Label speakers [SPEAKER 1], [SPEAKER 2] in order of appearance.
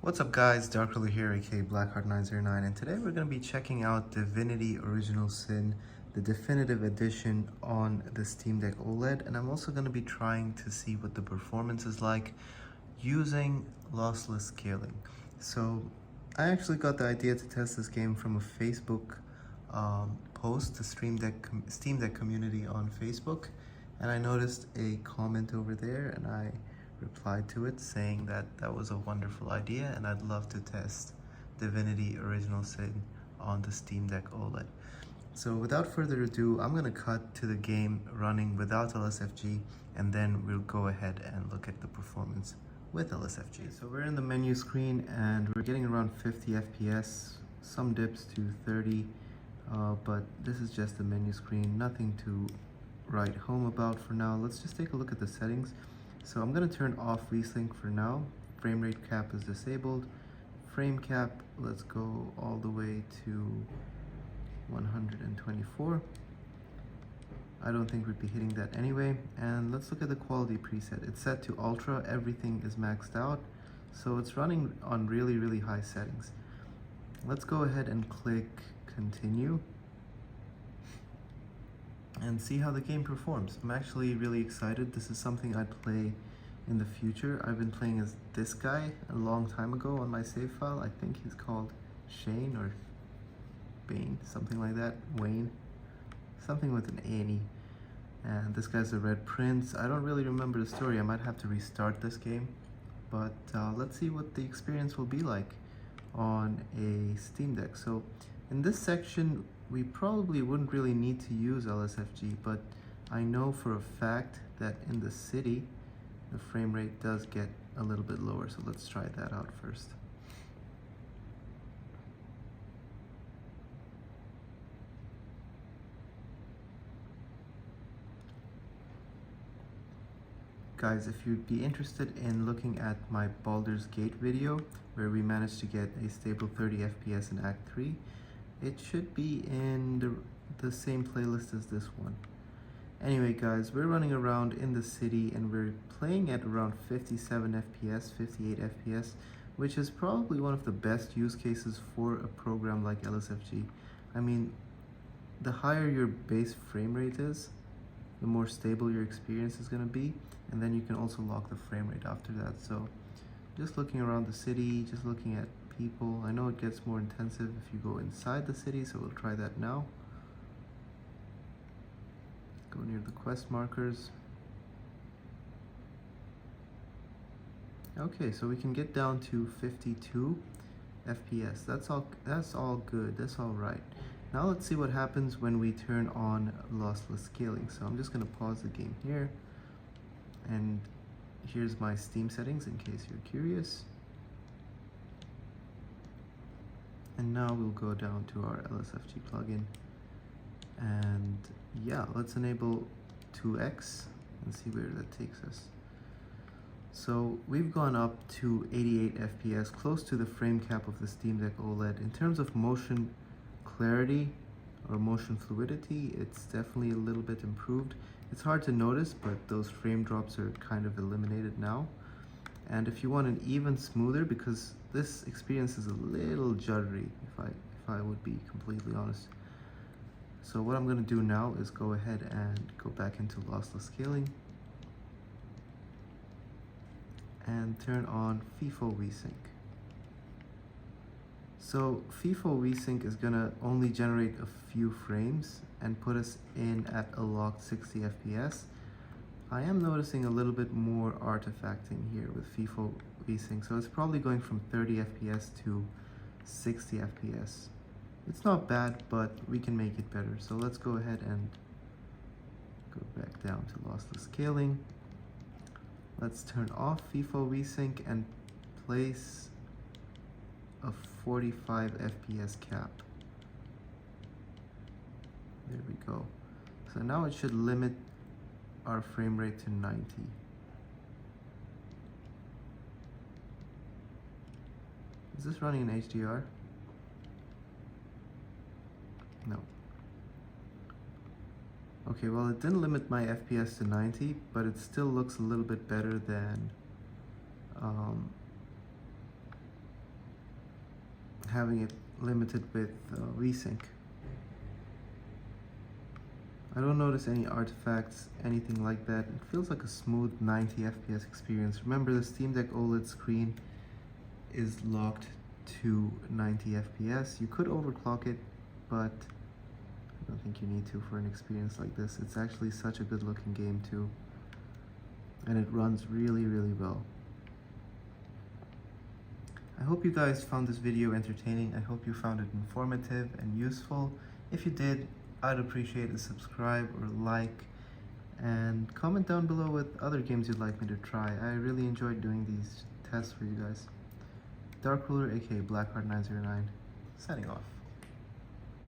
[SPEAKER 1] What's up guys, Darkruler here, aka Blackheart909, and today we're going to be checking out Divinity Original Sin, the definitive edition on the Steam Deck OLED, and I'm also going to be trying to see what the performance is like using lossless scaling. So I actually got the idea to test this game from a Facebook post, the Steam Deck community on Facebook, and I noticed a comment over there and I replied to it saying that that was a wonderful idea and I'd love to test Divinity Original Sin on the Steam Deck OLED. So without further ado, I'm going to cut to the game running without LSFG, and then we'll go ahead and look at the performance with LSFG. So we're in the menu screen and we're getting around 50 FPS, some dips to 30, but this is just the menu screen, nothing to write home about for now. Let's just take a look at the settings. So I'm going to turn off resync for now. Frame rate cap is disabled. Frame cap, let's go all the way to 124. I don't think we'd be hitting that anyway. And let's look at the quality preset. It's set to ultra, everything is maxed out. So it's running on really high settings. Let's go ahead and click continue and see how the game performs. I'm actually really excited. This is something I'd play in the future. I've been playing as this guy a long time ago on my save file. I think he's called Shane or Bane, something like that. Wayne, something with an A&E. And this guy's the Red Prince. I don't really remember the story. I might have to restart this game, but let's see what the experience will be like on a Steam Deck. So in this section, we probably wouldn't really need to use LSFG, but I know for a fact that in the city, the frame rate does get a little bit lower. So let's try that out first. Guys, if you'd be interested in looking at my Baldur's Gate video, where we managed to get a stable 30 FPS in Act 3, it should be in the same playlist as this one. Anyway guys, we're running around in the city and we're playing at around 57 FPS, 58 FPS, which is probably one of the best use cases for a program like LSFG. I mean, the higher your base frame rate is, the more stable your experience is going to be, and then you can also lock the frame rate after that. So just looking around the city, just looking at people. I know it gets more intensive if you go inside the city, so we'll try that now. Go near the quest markers. Okay, so we can get down to 52 FPS. That's all good. That's all right. Now let's see what happens when we turn on lossless scaling. So I'm just going to pause the game here, and here's my Steam settings in case you're curious. And now we'll go down to our LSFG plugin, and yeah, let's enable 2x and see where that takes us. So we've gone up to 88 FPS, close to the frame cap of the Steam Deck OLED. In terms of motion clarity or motion fluidity, it's definitely a little bit improved. It's hard to notice, but those frame drops are kind of eliminated now. And if you want an even smoother, because this experience is a little juddery, if I would be completely honest. So what I'm going to do now is go ahead and go back into lossless scaling and turn on FIFO resync. So FIFO resync is going to only generate a few frames and put us in at a locked 60 FPS. I am noticing a little bit more artifacting here with FIFO resync, so it's probably going from 30 FPS to 60 FPS. It's not bad, but we can make it better. So let's go ahead and go back down to lossless scaling. Let's turn off FIFO resync and place a 45 FPS cap. There we go. So now it should limit our frame rate to 90. Is this running in HDR? No. Okay, well it didn't limit my FPS to 90, but it still looks a little bit better than having it limited with resync. I don't notice any artifacts, anything like that. It feels like a smooth 90 FPS experience. Remember, the Steam Deck OLED screen is locked to 90 FPS. You could overclock it, but I don't think you need to for an experience like this. It's actually such a good looking game too, and it runs really, really well. I hope you guys found this video entertaining. I hope you found it informative and useful. If you did, I'd appreciate a subscribe or like, and comment down below with other games you'd like me to try. I really enjoyed doing these tests for you guys. Dark Ruler, aka Blackheart909, signing off.